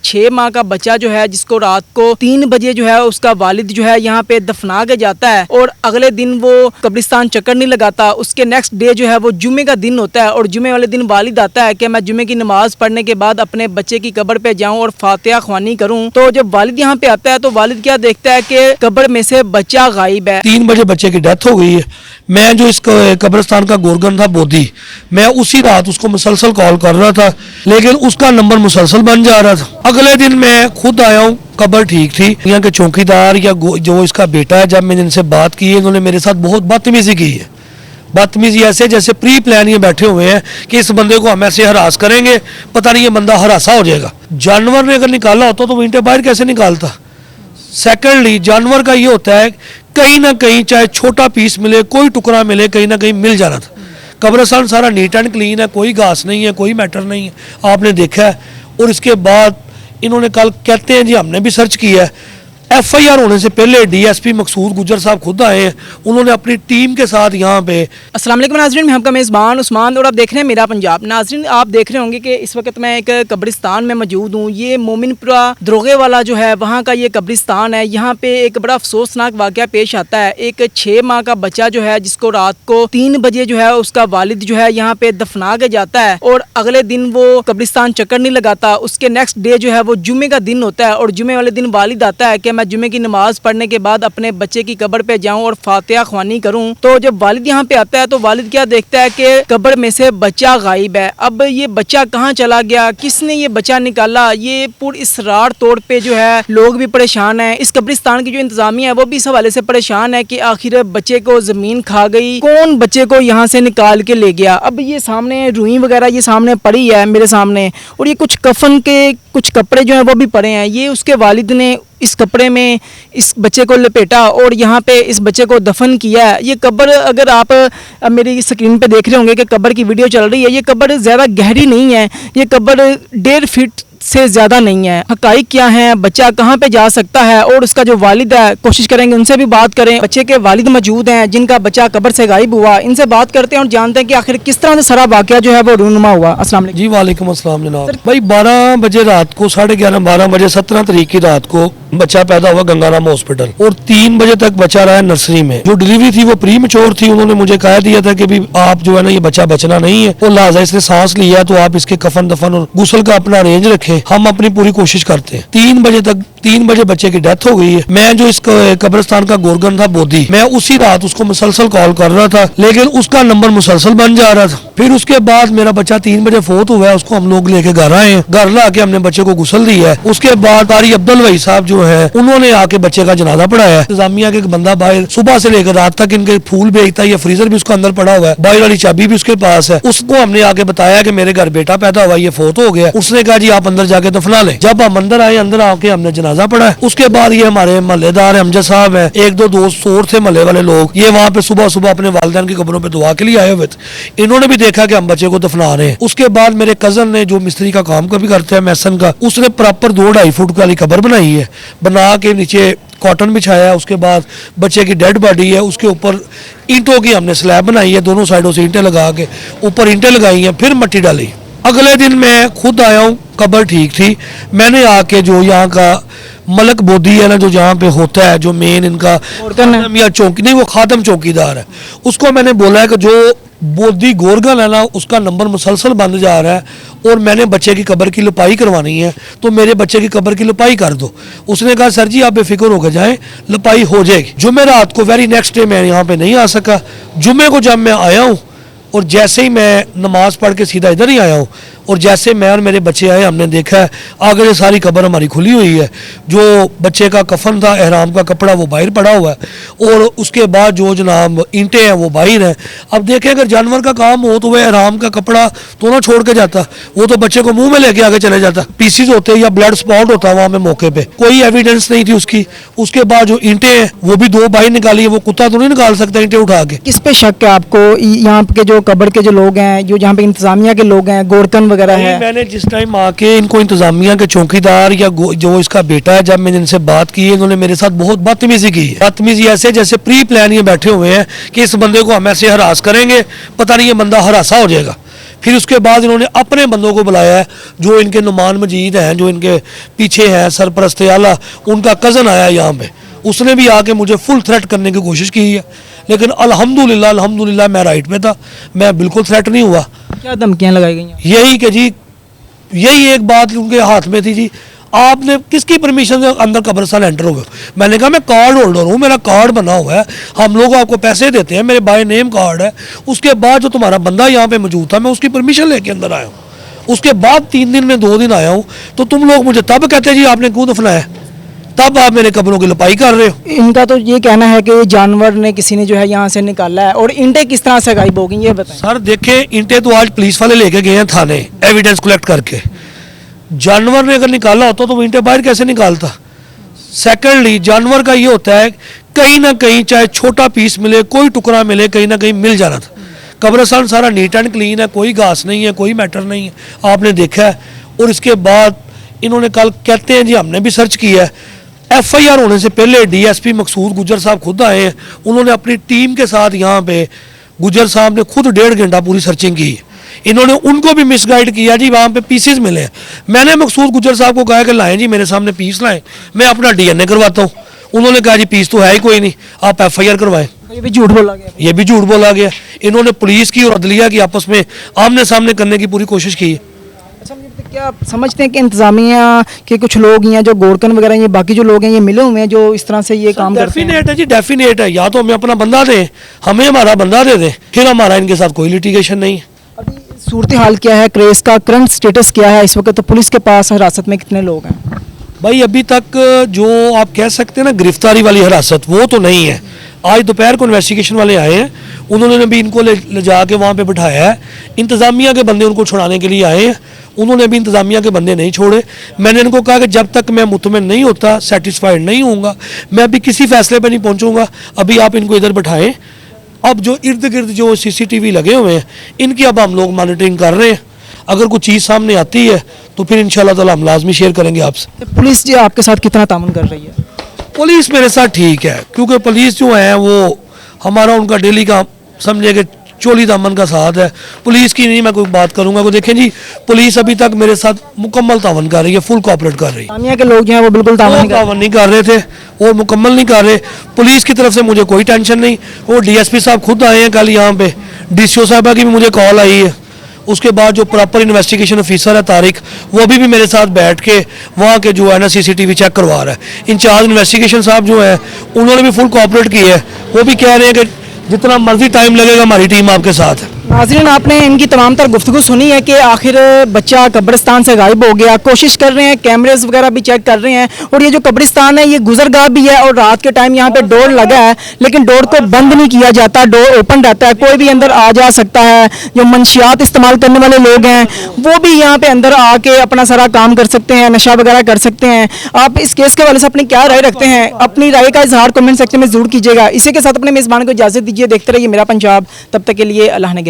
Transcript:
6 माह का बच्चा जो है जिसको रात को 3 बजे जो है उसका वालिद जो है यहाँ पे दफना के जाता है और अगले दिन वो कब्रिस्तान चक्कर नहीं लगाता। उसके नेक्स्ट डे जो है वो जुम्मे का दिन होता है और जुम्मे वाले दिन वालिद आता है कि मैं जुम्मे की नमाज पढ़ने के बाद अपने बच्चे की कब्र पे जाऊं और फातिहा ख्वानी करूं। तो जब वालिद यहाँ पे आता है तो वालिद क्या देखता है कि कब्र में से बच्चा गायब है। 3 बजे बच्चे की डेथ हो गई है। मैं जो इस कब्रिस्तान का गोरगन था बोधी, मैं उसी रात उसको मुसलसल कॉल कर रहा था, लेकिन उसका नंबर मुसलसल बन जा रहा था। अगले दिन मैं खुद आया हूँ, कब्र ठीक थी। यहाँ के चौकीदार या जो इसका बेटा है, जब मैंने इनसे बात की है, इन्होंने मेरे साथ बहुत बदतमीजी की है। बदतमीजी ऐसे जैसे प्री प्लान ये बैठे हुए हैं कि इस बंदे को हम ऐसे हरास करेंगे, पता नहीं ये बंदा हरासा हो जाएगा। जानवर ने अगर निकाला होता तो ईंटें बाहर कैसे निकालता। सेकेंडली जानवर का ये होता है कहीं ना कहीं चाहे छोटा पीस मिले, कोई टुकड़ा मिले, कहीं ना कहीं मिल जाना था। कब्रिस्तान सारा नीट एंड क्लीन है, कोई घास नहीं है, कोई मैटर नहीं है, आपने देखा है। और इसके बाद इन्होंने कल कहते हैं जी हमने भी सर्च किया है। FIR होने से पहले DSP मकसूद गुजर साहब खुद आए हैं, उन्होंने अपनी टीम के साथ यहाँ पे। अस्सलाम वालेकुम नाज़रीन, मैं आपका मेज़बान उस्मान और आप देख रहे हैं मेरा पंजाब। नाज़रीन, आप देख रहे होंगे कि इस वक्त मैं एक कब्रिस्तान में मौजूद हूँ। ये मोमिनपुरा दरोगे वाला जो है वहाँ का ये कब्रिस्तान है। यहाँ पे एक बड़ा अफसोसनाक वाक़या पेश आता है। एक 6 माह का बच्चा जो है जिसको रात को 3 बजे जो है उसका वालिद जो है यहाँ पे दफना के जाता है और अगले दिन वो कब्रिस्तान चक्कर नहीं लगाता। उसके नेक्स्ट डे जो है वो जुम्मे का दिन होता है और जुम्मे वाले दिन वालिद आता है कि मैं जुम्मे की नमाज पढ़ने के बाद अपने बच्चे की कब्र पे जाऊं और फातिहा ख्वानी करूं। तो जब वालिद यहाँ पे आता है तो वालिद क्या देखता है कि कब्र में से बच्चा गायब है। अब ये बच्चा कहाँ चला गया, किसने ये बच्चा निकाला, ये पूरी इसरार तौर पे जो है लोग भी परेशान हैं। इस कब्रिस्तान की जो इंतजामिया है वो भी इस हवाले से परेशान है कि आखिर बच्चे को जमीन खा गई, कौन बच्चे को यहाँ से निकाल के ले गया। अब ये सामने रुई वगैरह ये सामने पड़ी है मेरे सामने, और ये कुछ कफन के कुछ कपड़े जो है वो भी पड़े हैं। ये उसके वालिद ने इस कपड़े में इस बच्चे को लपेटा और यहाँ पे इस बच्चे को दफन किया है। ये कब्र अगर आप मेरी स्क्रीन पे देख रहे होंगे कि कब्र की वीडियो चल रही है, ये कब्र ज़्यादा गहरी नहीं है, ये कब्र 1.5 फीट से ज़्यादा नहीं है। हकाइक क्या है, बच्चा कहाँ पे जा सकता है और उसका जो वालिद है, कोशिश करेंगे उनसे भी बात करें। बच्चे के वालिद मौजूद हैं जिनका बच्चा कब्र से गायब हुआ, इनसे बात करते हैं और जानते हैं कि आखिर किस तरह से सारा वाक़या जो है वो रूनुमा हुआ। अस्सलाम वालेकुम जी वालेकुम अस्सलाम जनाब। भाई 12 बजे रात को 11:30-12 बजे 17 तारीख की रात को बच्चा पैदा हुआ गंगाराम हॉस्पिटल और 3 बजे तक बच्चा रहा नर्सरी में। जो डिलीवरी थी वो प्री मैच्योर थी। उन्होंने मुझे कह दिया था कि भी आप जो है ना ये बच्चा बचना नहीं है, और लिहाजा इसने सांस लिया तो आप इसके कफन दफन और गुस्ल का अपना अरेंज रखें, हम अपनी पूरी कोशिश करते हैं। 3 बजे बच्चे की डेथ हो गई है। मैं जो इस कब्रिस्तान का गोरगन था बोधी, मैं उसी रात उसको मुसलसल कॉल कर रहा था, लेकिन उसका नंबर मुसलसल बन जा रहा था। फिर उसके बाद मेरा बच्चा 3 बजे फोत हुआ है, उसको हम लोग लेके घर आए हैं। घर ला के हमने बच्चे को गुस्ल दिया है। उसके बाद कारी अब्दुल वही साहब जो है उन्होंने आके बच्चे का जनाजा पढ़ाया। इंतजामिया के एक बंदा बाहर सुबह से लेकर रात तक इनके फूल बेचता है, ये फ्रीजर भी उसका अंदर पड़ा हुआ है, बाहर वाली चाबी भी उसके पास है। उसको हमने आके बताया कि मेरे घर बेटा पैदा हुआ, ये फोत हो गया। उसने कहा जी आप अंदर जाके दफना लें। जब हम अंदर आए, अंदर आके हमने जनाजा पढ़ा है। उसके बाद ये हमारे महल्लेदार अमजद साहब है, 1-2 दोस्त और थे महल्ले वाले लोग, ये वहाँ पे सुबह सुबह अपने वालिदैन की कब्रों पे दुआ के लिए आए हुए थे। इन्होंने भी देखा कि हम बच्चे को दफना रहे हैं। उसके बाद मेरे कजन ने, जो मिस्त्री का काम कभी करते हैं मैसन का, उसने प्रॉपर 2-2.5 फुट वाली कब्र बनाई है, बना के नीचे कॉटन बिछाया है। उसके बाद बच्चे की डेड बॉडी है, उसके ऊपर ईंटों की हमने स्लैब बनाई है, दोनों साइडों से ईंटें लगा के ऊपर ईंटें लगाई हैं, फिर मिट्टी डाली। अगले दिन मैं खुद आया हूँ, कब्र ठीक थी। मैंने आके जो यहाँ का मलक बोधी है ना, जो जहाँ पे होता है, जो मेन इनका या चौकी नहीं, वो खादम चौकीदार है, उसको मैंने बोला है कि जो बोधी गोरगन है ना, उसका नंबर मुसलसल बंद जा रहा है और मैंने बच्चे की कब्र की लिपाई करवानी है, तो मेरे बच्चे की कब्र की लिपाई कर दो। उसने कहा सर जी आप बेफिक्र होकर जाएं, लिपाई हो जाएगी। जुम्मे रात को वेरी नेक्स्ट डे मैं यहाँ पे नहीं आ सका। जुम्मे को जब मैं आया हूँ और जैसे ही मैं नमाज पढ़ के सीधा इधर ही आया हूँ, और जैसे मैं और मेरे बच्चे आए, हमने देखा है आगे सारी कब्र हमारी खुली हुई है। जो बच्चे का कफन था, एहराम का कपड़ा, वो बाहर पड़ा हुआ है, और उसके बाद जो जनाब ईंटें हैं वो बाहर हैं। अब देखें अगर जानवर का काम हो तो वह एहराम का कपड़ा तो ना छोड़ के जाता, वो तो बच्चे को मुंह में लेके आगे चले जाता। पीसीज होते या ब्लड स्पॉट होता वहाँ पे मौके पे, कोई एविडेंस नहीं थी उसकी। उसके बाद जो ईंटें हैं वो भी 2 बाहर निकाली है, वो कुत्ता तो नहीं निकाल सकता ईंटें उठा के। किस पे शक है आपको? यहाँ के जो कब्र के जो लोग हैं, जो यहाँ पे इंतजामिया के लोग हैं, गोरकन वगैरह है? मैंने जिस टाइम आके इनको इंतजामिया के चौकीदार या जो इसका बेटा है, जब मैंने इनसे बात की, इन्होंने मेरे साथ बहुत बदतमीजी की है। बदतमीजी ऐसे जैसे प्री प्लान ये बैठे हुए हैं कि इस बंदे को हम ऐसे हरास करेंगे, पता नहीं ये बंदा हरासा हो जाएगा। फिर उसके बाद इन्होंने अपने बंदों को बुलाया है, जो इनके नुमान मजीद हैं, जो इनके पीछे हैं सरपरस्त आला, उनका कज़न आया यहाँ पे, उसने भी आके मुझे फुल थ्रेट करने की कोशिश की है, लेकिन अल्हम्दुलिल्लाह मैं राइट पे था, मैं बिल्कुल थ्रेट नहीं हुआ। क्या धमकियाँ लगाई गई हैं? यही कि जी, यही एक बात उनके हाथ में थी जी, आपने किसकी परमिशन से अंदर कब्रिस्तान एंटर हो गए? मैंने कहा मैं कार्ड होल्डर हूँ, मेरा कार्ड बना हुआ है, हम लोग आपको पैसे देते हैं, मेरे बाय नेम कार्ड है। उसके बाद जो तुम्हारा बंदा यहाँ पे मौजूद था, मैं उसकी परमिशन लेके अंदर आया हूँ, उसके बाद 3 दिन में 2 दिन आया हूँ, तो तुम लोग मुझे तब कहते जी आपने क्यों दफनाया, तब आप मेरे कब्रों की लपाई कर रहे हो। इनका तो ये कहना है कि ये जानवर ने किसी ने जो है यहाँ से निकाला है, और ईंटें किस तरह से गायब हो गई ये बताएं। सर देखें, ईंटें तो आज पुलिस वाले लेके गए हैं थाने एविडेंस कलेक्ट करके, जानवर ने अगर निकाला होता तो वो ईंटें बाहर कैसे निकालता? सेकेंडली जानवर का ये होता है कहीं ना कहीं चाहे छोटा पीस मिले, कोई टुकड़ा मिले, कहीं ना कहीं मिल जाना था। कब्रिस्तान सारा नीट एंड क्लीन है, कोई घास नहीं है, कोई मैटर नहीं है, आपने देखा है। और इसके बाद इन्होंने कल कहते हैं जी हमने भी सर्च किया है, FIR होने से पहले DSP मकसूद गुजर साहब खुद आए हैं, उन्होंने अपनी टीम के साथ यहाँ पे, गुजर साहब ने खुद 1.5 घंटा पूरी सर्चिंग की। इन्होंने उनको भी मिसगाइड किया जी, वहाँ पे पीसेस मिले हैं। मैंने मकसूद गुजर साहब को कहा कि लाएं जी मेरे सामने पीस लाएं, मैं अपना DNA करवाता हूँ। उन्होंने कहा जी पीस तो है ही कोई नहीं, आप FIR करवाएं। ये भी झूठ बोला गया। ये भी झूठ बोला गया। इन्होंने पुलिस की और अदलिया की आपस में आमने सामने करने की पूरी कोशिश की है। अच्छा, मुझे बताइए, क्या आप समझते हैं कि इंतजामिया के कुछ लोग हैं जो गोरकन वगैरह, ये बाकी जो लोग हैं, ये मिले हुए हैं जो इस तरह से ये काम करते हैं? डेफिनेट है जी, डेफिनेट है। या तो हमें अपना बंदा दें, हमें हमारा बंदा दे दें, फिर हमारा इनके साथ कोई लिटिगेशन नहीं है। अभी सूरत हाल क्या है, क्रेज का करंट स्टेटस क्या है इस वक्त? तो पुलिस के पास हिरासत में कितने लोग हैं? भाई अभी तक जो आप कह सकते हैं ना गिरफ्तारी वाली हिरासत, वो तो नहीं है। आज दोपहर को इन्वेस्टिगेशन वाले आए हैं, उन्होंने भी इनको ले जाके वहाँ पे बिठाया है। इंतज़ामिया के बंदे उनको छुड़ाने के लिए आए हैं, उन्होंने भी इंतज़ामिया के बंदे नहीं छोड़े। मैंने इनको कहा कि जब तक मैं मुतमिन नहीं होता, सेटिस्फाइड नहीं होऊंगा, मैं अभी किसी फैसले पर नहीं पहुँचूंगा। अभी आप इनको इधर बिठाएं। अब जो इर्द गिर्द जो CCTV लगे हुए हैं, इनकी अब हम लोग मॉनिटरिंग कर रहे हैं। अगर कोई चीज़ सामने आती है तो फिर इंशाल्लाह ताला हम लाजमी शेयर करेंगे आपसे। पुलिस जी आपके साथ कितना तामुन कर रही है? पुलिस मेरे साथ ठीक है, क्योंकि पुलिस जो है वो हमारा उनका डेली का समझे कि चोली दामन का साथ है। पुलिस की नहीं मैं कोई बात करूंगा, को देखें जी पुलिस अभी तक मेरे साथ मुकम्मल तावन कर रही है, फुल कोऑपरेट कर रही है। इंतजामिया के लोग जो हैं वो बिल्कुल तावन नहीं कर रहे थे और मुकम्मल नहीं कर रहे। पुलिस की तरफ से मुझे कोई टेंशन नहीं। वो DSP साहब खुद आए हैं कल यहाँ पे, DCO साहबा की भी मुझे कॉल आई है। उसके बाद जो प्रॉपर इन्वेस्टिगेशन ऑफिसर है तारिक, वो भी मेरे साथ बैठ के वहाँ के जो है ना CCTV चेक करवा रहा है। इंचार्ज इन्वेस्टिगेशन साहब जो है उन्होंने भी फुल कोऑपरेट की है, वो भी कह रहे हैं कि जितना मर्जी टाइम लगेगा हमारी टीम आपके साथ है। नाज़रीन, आपने इनकी तमाम तर गुफ्तगू सुनी है कि आखिर बच्चा कब्रिस्तान से गायब हो गया। कोशिश कर रहे हैं, कैमरेज वगैरह भी चेक कर रहे हैं, और ये जो कब्रिस्तान है ये गुजरगाह भी है, और रात के टाइम यहाँ पे डोर लगा है, लेकिन डोर को बंद नहीं किया जाता, डोर ओपन रहता है, कोई भी अंदर आ जा सकता है। जो मंशियात इस्तेमाल करने वाले लोग हैं वो भी यहाँ पे अंदर आके अपना सारा काम कर सकते हैं, नशा वगैरह कर सकते हैं। आप इस केस के हवाले से अपनी क्या राय रखते हैं? अपनी राय का इजहार कमेंट सेक्शन में जरूर कीजिएगा। इसी के साथ अपने मेज़बान को इजाज़त दीजिए। देखते रहिए मेरा पंजाब, तब तक के लिए अल्लाह ने